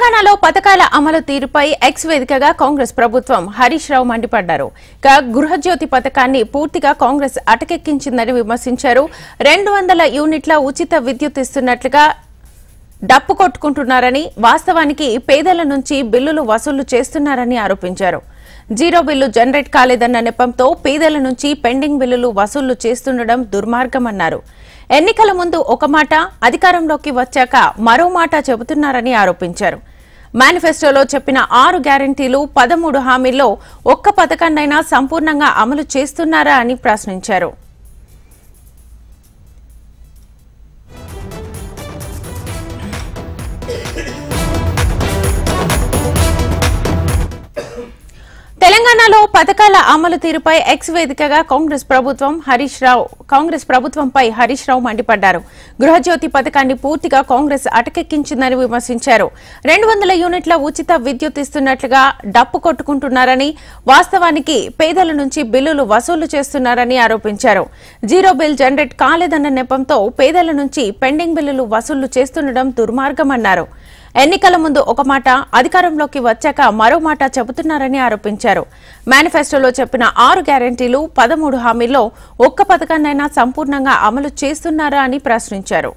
తెలంగాణలో పథకాల అమలు తీరుపై ఎక్స్ వేదికగా కాంగ్రెస్ ప్రభుత్వం హరీష్ రావు మండిపడ్డారు. గృహజ్యోతి పథకాన్ని పూర్తిగా కాంగ్రెస్ అటకెక్కించిందని విమర్శించారు. 200 యూనిట్ల ఉచిత విద్యుత్ ఇస్తున్నట్లుగా డప్పు కొట్టుకుంటున్నారని, వాస్తవానికి పేదల నుంచి బిల్లులు వసూలు చేస్తున్నారని ఆరోపించారు. జీరో బిల్లు జనరేట్ కాలేదన్న నెపంతో పేదల నుంచి పెండింగ్ బిల్లులు వసూలు చేస్తుండడం దుర్మార్గమన్నారు. ఎన్నికల ముందు ఒక మాట, అధికారంలోకి వచ్చాక మరో మాట చెబుతున్నారని ఆరోపించారు. మేనిఫెస్టోలో చెప్పిన 6 గ్యారంటీలు, 13 హామీల్లో ఒక్క పథకాన్నైనా సంపూర్ణంగా అమలు చేస్తున్నారా అని ప్రశ్నించారు. తెలంగాణలో పథకాల అమలు తీరుపై ఎక్స్ వేదికగా కాంగ్రెస్ ప్రభుత్వంపై హరీష్ రావు మండిపడ్డారు. గృహజ్యోతి పథకాన్ని పూర్తిగా కాంగ్రెస్ అటకెక్కించిందని విమర్శించారు. 200 యూనిట్ల ఉచిత విద్యుత్ ఇస్తున్నట్లుగా డప్పు కొట్టుకుంటున్నారని, వాస్తవానికి పేదల నుంచి బిల్లులు వసూలు చేస్తున్నారని ఆరోపించారు. జీరో బిల్ జనరేట్ కాలేదన్న నెపంతో పేదల నుంచి పెండింగ్ బిల్లులు వసూలు చేస్తుండడం దుర్మార్గమన్నారు. ఎన్నికల ముందు ఒక మాట, అధికారంలోకి వచ్చాక మరో మాట చెబుతున్నారని ఆరోపించారు. మేనిఫెస్టోలో చెప్పిన 6 గ్యారంటీలు, 13 హామీల్లో ఒక్క పథకాన్నైనా సంపూర్ణంగా అమలు చేస్తున్నారా అని ప్రశ్నించారు.